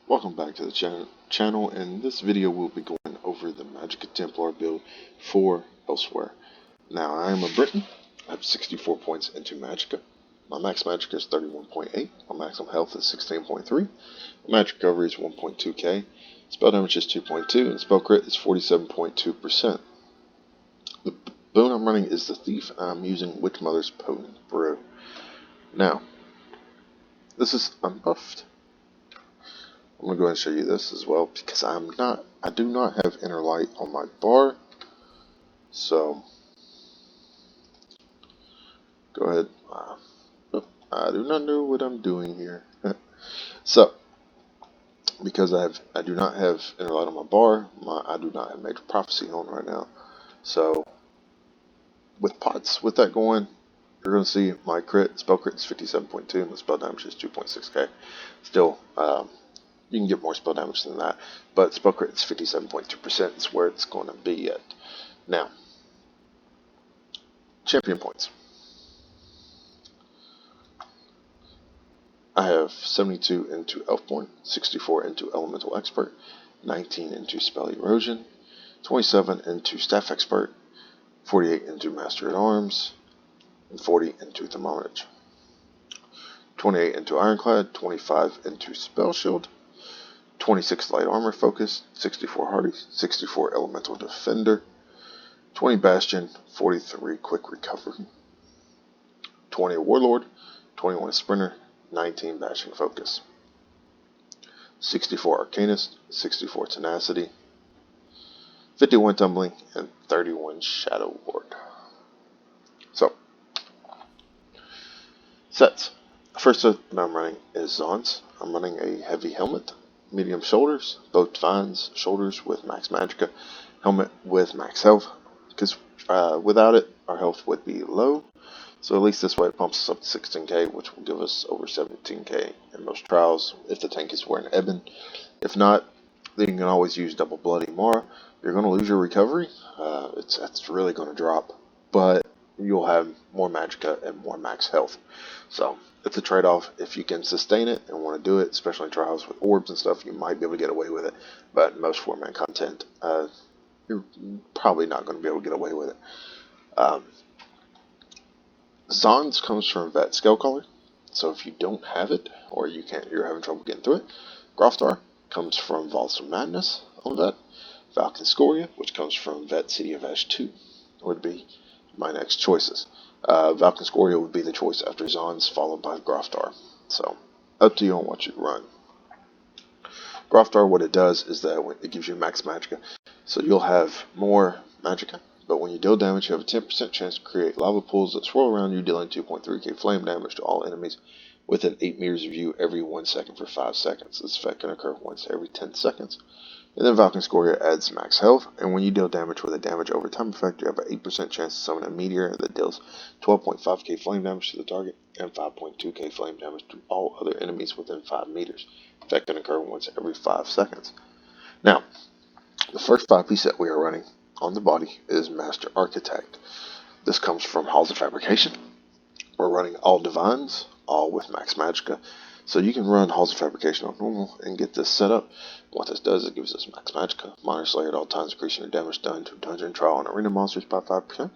Welcome back to the channel. In this video we'll be going over the Magicka Templar build for Elsweyr. Now I am a Briton. I have 64 points into Magicka. My max Magicka is 31.8, my maximum health is 16.3, my magic recovery is 1.2k, spell damage is 2.2, and spell crit is 47.2%. The boon I'm running is the Thief, and I'm using Witch Mother's Potent Brew. Now, this is unbuffed. I'm going to go ahead and show you this as well because I do not have inner light on my bar. So, go ahead. I do not know what I'm doing here. So, because I do not have inner light on my bar, I do not have Major Prophecy on right now. So, with that going, you're going to see my spell crit is 57.2 and the spell damage is 2.6k. Still, you can get more spell damage than that, but spell crit is 57.2% is where it's going to be at. Now, champion points. I have 72 into Elfborn, 64 into Elemental Expert, 19 into Spell Erosion, 27 into Staff Expert, 48 into Master at Arms, and 40 into Thermometer. 28 into Ironclad, 25 into Spell Shield, 26 Light Armor Focus, 64 Hardy, 64 Elemental Defender, 20 Bastion, 43 Quick Recovery, 20 Warlord, 21 Sprinter, 19 Bashing Focus, 64 Arcanist, 64 Tenacity, 51 Tumbling, and 31 Shadow Ward. So, sets. First set that I'm running is Zon's. I'm running a Heavy Helmet, Medium Shoulders, both Divines, Shoulders with Max Magicka, Helmet with Max Health, because without it, our health would be low. So at least this way it pumps us up to 16k, which will give us over 17k in most trials if the tank is wearing Ebon. If not, then you can always use Double Bloody Mara. You're going to lose your recovery. It's really going to drop, but you'll have more Magicka and more max health. So it's a trade-off. If you can sustain it and want to do it, especially in trials with orbs and stuff, you might be able to get away with it. But most 4-man content, you're probably not going to be able to get away with it. Zon's comes from Vet Scalecaller, so if you don't have it, or you're having trouble getting through it, Groftar comes from Vaults of Madness on Vet. Falcon Scoria, which comes from Vet City of Ash 2, would be my next choices. Falcon Scoria would be the choice after Zon's, followed by Groftar. So, up to you on what you run. Groftar, what it does is that it gives you max Magicka, so you'll have more Magicka. But when you deal damage, you have a 10% chance to create lava pools that swirl around you, dealing 2.3k flame damage to all enemies within 8 meters of you every 1 second for 5 seconds. This effect can occur once every 10 seconds. And then Falcon Scoria adds max health, and when you deal damage with a damage over time effect, you have an 8% chance to summon a meteor that deals 12.5k flame damage to the target and 5.2k flame damage to all other enemies within 5 meters. The effect can occur once every 5 seconds. Now, the first 5-piece set we are running on the body is Master Architect. This comes from Halls of Fabrication. We're running all Divines, all with max Magicka. So you can run Halls of Fabrication on normal and get this set up. What this does is it gives us max Magicka, Minor Slayer at all times, increasing your damage done to dungeon, trial, and arena monsters by 5%.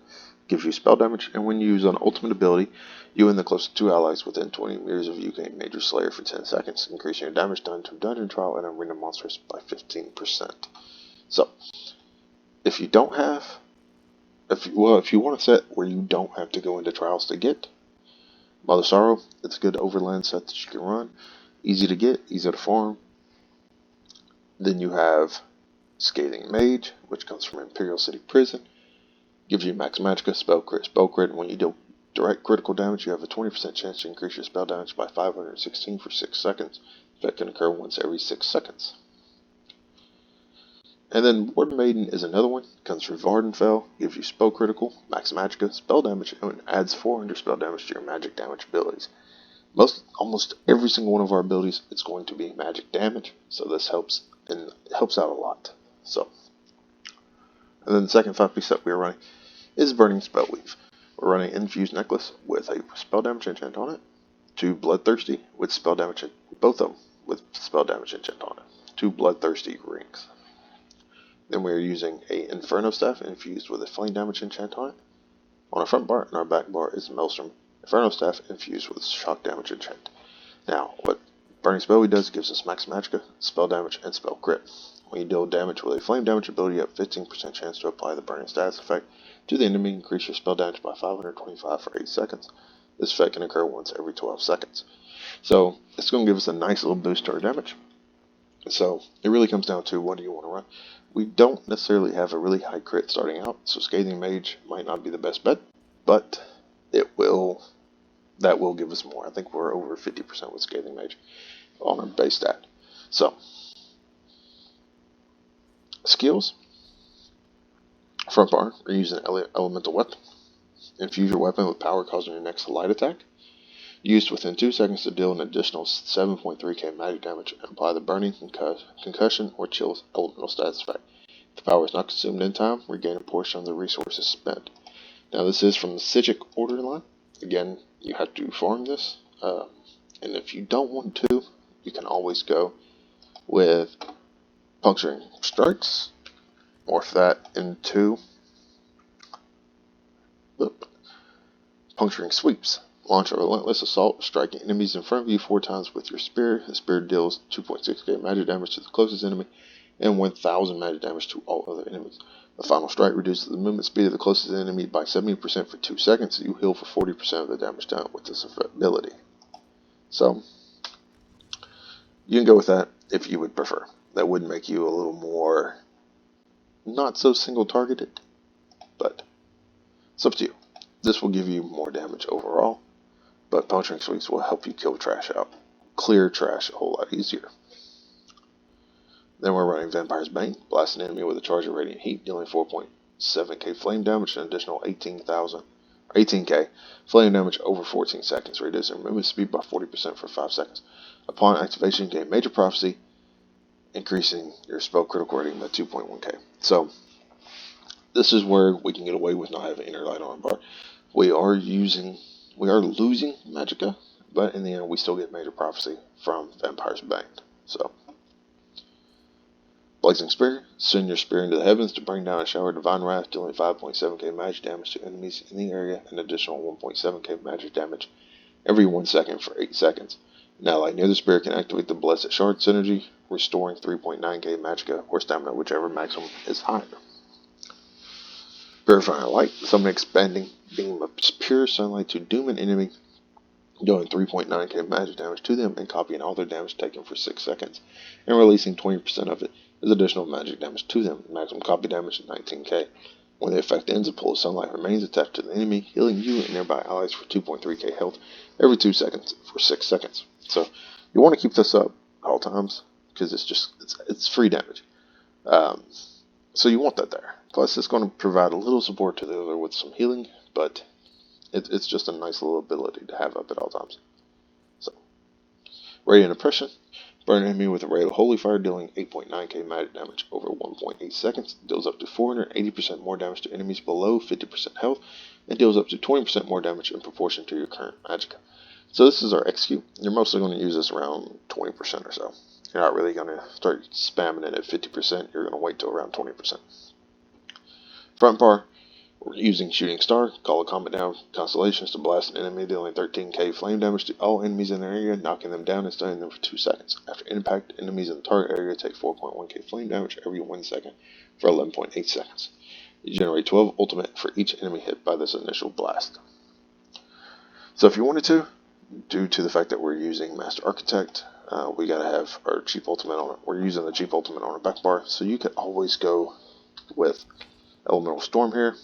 Gives you spell damage, and when you use an ultimate ability, you and the closest 2 allies within 20 meters of you gain Major Slayer for 10 seconds, increasing your damage done to dungeon, trial, and arena monsters by 15%. So, if you want a set where you don't have to go into trials to get Mother Sorrow, it's a good overland set that you can run. Easy to get, easy to farm. Then you have Scathing Mage, which comes from Imperial City Prison. Gives you max Magicka, spell crit. When you deal direct critical damage, you have a 20% chance to increase your spell damage by 516 for 6 seconds. That can occur once every 6 seconds. And then Warden Maiden is another one. Comes from Vardenfell, gives you spell critical, max Magicka, spell damage, and adds 400 spell damage to your magic damage abilities. Almost every single one of our abilities, it's going to be magic damage, so this helps, and it helps out a lot. So, and then the second 5-piece set we are running is Burning Spellweave. We're running Infused Necklace with a spell damage enchant on it, 2 Bloodthirsty with spell damage, both of them with spell damage enchant on it. 2 bloodthirsty rings. Then we are using a Inferno Staff infused with a flame damage enchant on it. On our front bar and our back bar is Maelstrom Inferno Staff infused with shock damage enchant. Now, what Burning Spell does, it gives us max magicka, spell damage, and spell crit. When you deal damage with a flame damage ability, you have 15% chance to apply the burning status effect to the enemy, increase your spell damage by 525 for 8 seconds. This effect can occur once every 12 seconds. So it's going to give us a nice little boost to our damage. So it really comes down to what do you want to run. We don't necessarily have a really high crit starting out, so Scathing Mage might not be the best bet, but that will give us more. I think we're over 50% with Scathing Mage on our base stat. So skills. Front bar, we're using elemental weapon. Infuse your weapon with power causing your next light attack. Used within 2 seconds to deal an additional 7.3k magic damage and apply the burning, concussion, or chills elemental status effect. If the power is not consumed in time, regain a portion of the resources spent. Now this is from the Sigic order line. Again, you have to farm this, and if you don't want to, you can always go with Puncturing Strikes, morph that into Puncturing Sweeps. Launch a relentless assault, striking enemies in front of you 4 times with your spear. The spear deals 2.6k magic damage to the closest enemy and 1000 magic damage to all other enemies. The final strike reduces the movement speed of the closest enemy by 70% for 2 seconds. You heal for 40% of the damage done with this ability. So you can go with that if you would prefer. That would make you a little more not so single targeted, but it's up to you. This will give you more damage overall, but Puncturing Sweeps will help you kill trash out. Clear trash a whole lot easier. Then we're running Vampire's Bane, blast an enemy with a charge of Radiant Heat, dealing 4.7k flame damage and an additional 18k flame damage over 14 seconds, reducing movement speed by 40% for 5 seconds. Upon activation, gain Major Prophecy, increasing your spell critical rating by 2.1k. So this is where we can get away with not having Inner Light on our bar. We are losing Magicka, but in the end we still get Major Prophecy from Vampire's Bane. So Blazing Spear, send your spear into the heavens to bring down a shower of Divine Wrath, dealing 5.7k magic damage to enemies in the area, and an additional 1.7k magic damage every 1 second for 8 seconds. An ally near the spear can activate the Blessed Shard synergy, restoring 3.9k magicka or stamina, whichever maximum is higher. Purifying Light, summon expanding beam of pure sunlight to doom an enemy, dealing 3.9k magic damage to them and copying all their damage taken for 6 seconds, and releasing 20% of it as additional magic damage to them. Maximum copy damage is 19k. When the effect ends, a pull of sunlight remains attached to the enemy, healing you and nearby allies for 2.3k health every 2 seconds for 6 seconds. So you want to keep this up at all times because it's free damage. So you want that there. Plus, it's going to provide a little support to the other with some healing, but it's just a nice little ability to have up at all times. So, Radiant Oppression. Burn an enemy with a ray of Holy Fire, dealing 8.9k magic damage over 1.8 seconds. Deals up to 480% more damage to enemies below 50% health, and deals up to 20% more damage in proportion to your current magicka. So this is our execute. You're mostly going to use this around 20% or so. You're not really going to start spamming it at 50%. You're going to wait till around 20%. Front bar, we're using Shooting Star, call a combat down constellations to blast an enemy, dealing 13k flame damage to all enemies in their area, knocking them down and stunning them for 2 seconds. After impact, enemies in the target area take 4.1k flame damage every 1 second for 11.8 seconds. You generate 12 ultimate for each enemy hit by this initial blast. So if you wanted to, due to the fact that we're using Master Architect, we gotta have our cheap ultimate on it. We're using the cheap ultimate on our back bar, so you could always go with Elemental Storm here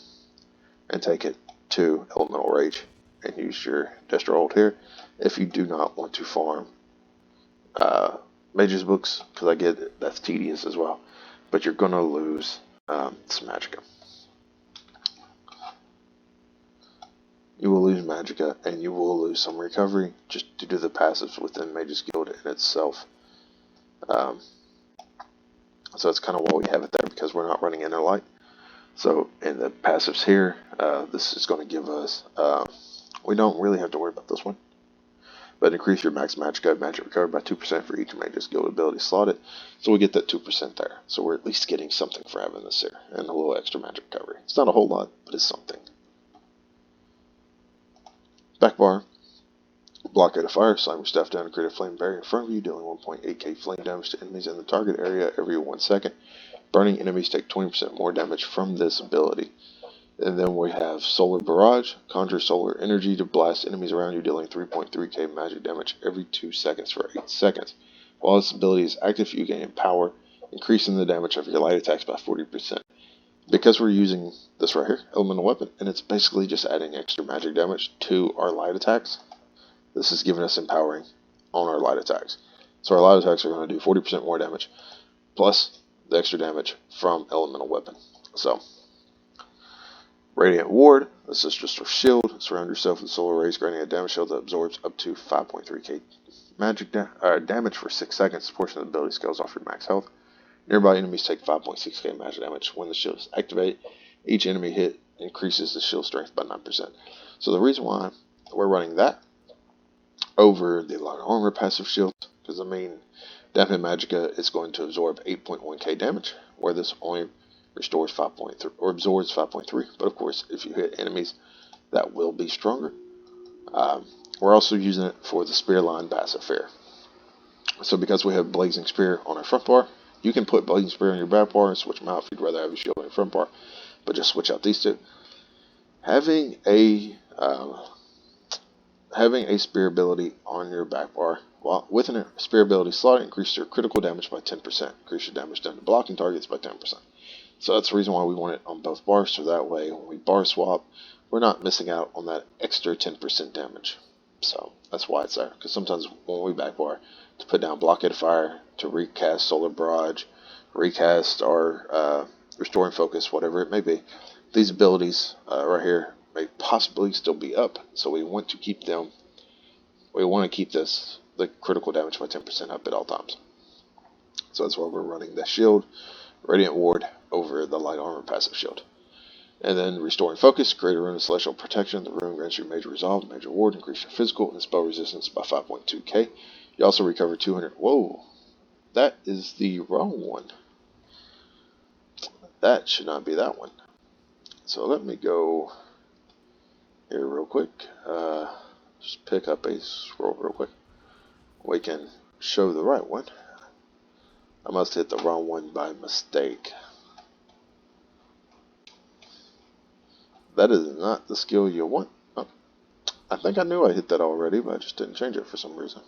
and take it to Elemental Rage and use your Destro ult here if you do not want to farm Mage's Books, because I get it, that's tedious as well, but you're gonna lose some Magicka. You will lose Magicka and you will lose some recovery just due to the passives within Mage's Guild in itself. So that's kind of why we have it there, because we're not running Inner Light. So in the passives here, this is going to give us, we don't really have to worry about this one. but increase your max magic recovery by 2% for each mage's guild ability slotted. So we get that 2% there. So we're at least getting something for having this here, and a little extra magic recovery. It's not a whole lot, but it's something. Back bar. Blockade of fire. Slam your staff down and create a flame barrier in front of you, dealing 1.8k flame damage to enemies in the target area every 1 second. Burning enemies take 20% more damage from this ability. And then we have Solar Barrage. Conjure solar energy to blast enemies around you, dealing 3.3k magic damage every 2 seconds for 8 seconds. While this ability is active, you gain power, increasing the damage of your light attacks by 40%. Because we're using this right here, Elemental Weapon, and it's basically just adding extra magic damage to our light attacks, this is giving us empowering on our light attacks. So our light attacks are going to do 40% more damage, plus the extra damage from Elemental Weapon. So, Radiant Ward, this is just a shield. Surround yourself with solar rays, granting a damage shield that absorbs up to 5.3k magic damage for 6 seconds. A portion of the ability scales off your max health. Nearby enemies take 5.6k magic damage when the shield is activated. Each enemy hit increases the shield strength by 9%. So the reason why we're running that over the light armor passive shield, because I mean, Dampen Magicka is going to absorb 8.1k damage, where this only restores 5.3 or absorbs 5.3. But of course, if you hit enemies, that will be stronger. We're also using it for the Spear Line passive here. So because we have Blazing Spear on our front bar, you can put Blazing Spear on your back bar and switch them out if you'd rather have a shield on your front bar. But just switch out these two. Having a spear ability on your back bar, while with a spear ability slot, increase your critical damage by 10%. Increase your damage done to blocking targets by 10%. So that's the reason why we want it on both bars, so that way when we bar swap, we're not missing out on that extra 10% damage. So that's why it's there. Because sometimes when we back bar, to put down Blockade of Fire, to recast Solar Barrage, recast our Restoring Focus, whatever it may be, these abilities right here may possibly still be up. So we want to keep them. We want to keep the critical damage by 10% up at all times. So that's why we're running the shield, Radiant Ward, over the light armor passive shield. And then Restoring Focus, create a rune of celestial protection. The rune grants you major resolve, major ward, increase your physical and spell resistance by 5.2k. You also recover 200. Whoa, that is the wrong one. That should not be that one. So let me go here real quick. Just pick up a scroll real quick. We can show the right one. I must hit the wrong one by mistake. That is not the skill you want. Oh, I think I knew I hit that already, but I just didn't change it for some reason.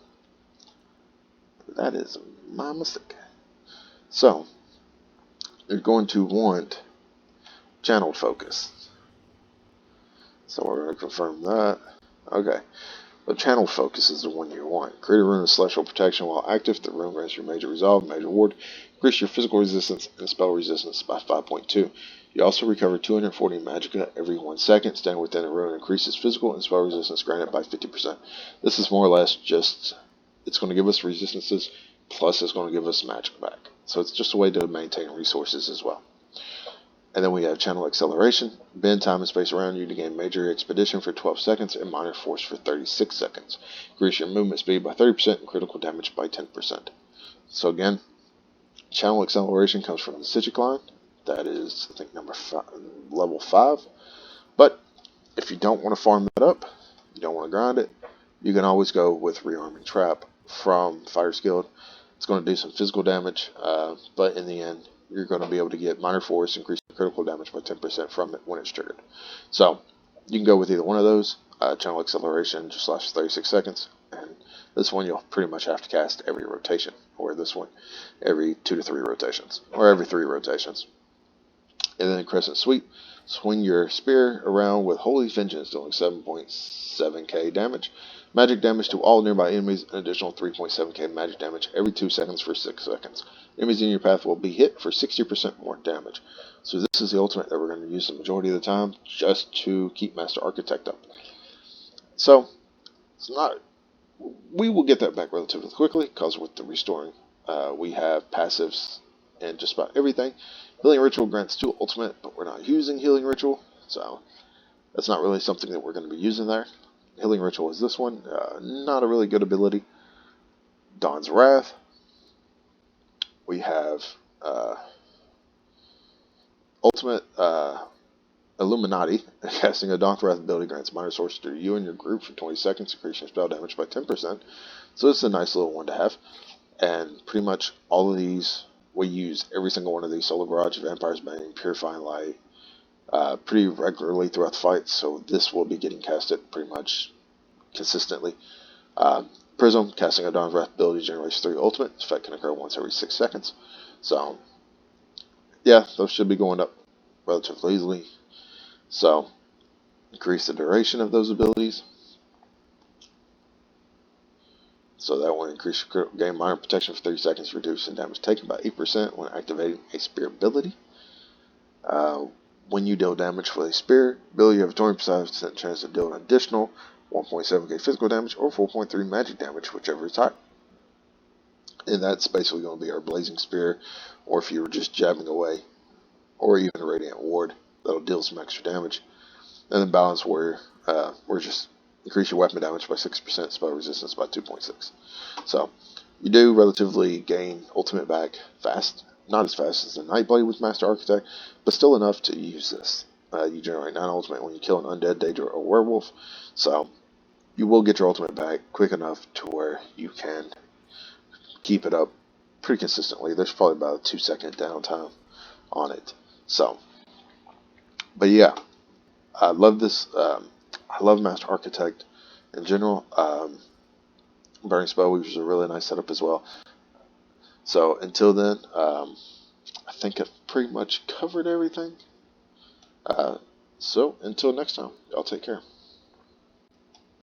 That is my mistake. So, you're going to want Channeled Focus. So we're going to confirm that. Okay. The Channeled Focus is the one you want. Create a rune of celestial protection while active. The rune grants your major resolve, major ward. Increase your physical resistance and spell resistance by 5.2. You also recover 240 Magicka every 1 second. Staying within the rune increases physical and spell resistance granted by 50%. This is more or less just, it's going to give us resistances, plus it's going to give us magic back. So it's just a way to maintain resources as well. And then we have Channel Acceleration. Bend time and space around you to gain major expedition for 12 seconds and minor force for 36 seconds. Increase your movement speed by 30% and critical damage by 10%. So again, Channel Acceleration comes from the Magicka line. That is, I think, level 5. But if you don't want to farm that up, you don't want to grind it, you can always go with Rearming Trap from Fighter's Guild. It's going to do some physical damage, but in the end, you're going to be able to get minor force, increase critical damage by 10% from it when it's triggered. So you can go with either one of those. Channel Acceleration just lasts 36 seconds, and this one you'll pretty much have to cast every rotation, or this one every 2 to 3 rotations, or every 3 rotations. And then Crescent Sweep, swing your spear around with Holy Vengeance, dealing 7.7k damage. Magic damage to all nearby enemies, an additional 3.7k magic damage every 2 seconds for 6 seconds. Enemies in your path will be hit for 60% more damage. So this is the ultimate that we're going to use the majority of the time, just to keep Master Architect up. So, it's not. We will get that back relatively quickly, because with the restoring, we have passives and just about everything. Healing Ritual grants 2 ultimate, but we're not using Healing Ritual, so that's not really something that we're going to be using there. Healing Ritual is this one. Not a really good ability. Dawn's Wrath. We have Ultimate Illuminati. Casting a Dawn's Wrath ability grants minor source to you and your group for 20 seconds, increasing spell damage by 10%. So it's a nice little one to have. And pretty much all of these, we use every single one of these: Solar Barrage, Vampire's Bane, Purifying Light, pretty regularly throughout the fight. So this will be getting casted pretty much consistently. Prism, casting a Dawn's Wrath ability, generates 3 ultimate. This effect can occur once every 6 seconds. So, yeah, those should be going up relatively easily. So, increase the duration of those abilities. So that will increase your gain minor protection for 30 seconds, reducing damage taken by 8% when activating a spear ability. When you deal damage with a spear ability, you have a 20% chance to deal an additional 1.7k physical damage or 4.3 magic damage, whichever is higher. And that's basically going to be our Blazing Spear, or if you were just jabbing away, or even a Radiant Ward, that'll deal some extra damage. And then Balance Warrior, we're just increase your weapon damage by 6%, spell resistance by 2.6. So, you do relatively gain ultimate back fast. Not as fast as the Nightblade with Master Architect, but still enough to use this. You generate 9 ultimate when you kill an undead, Daedra, or werewolf. So, you will get your ultimate back quick enough to where you can keep it up pretty consistently. There's probably about a 2-second downtime on it. So, but yeah, I love this. I love Master Architect in general. Burning Spellweaver is a really nice setup as well. So until then, I think I've pretty much covered everything. So until next time, y'all take care.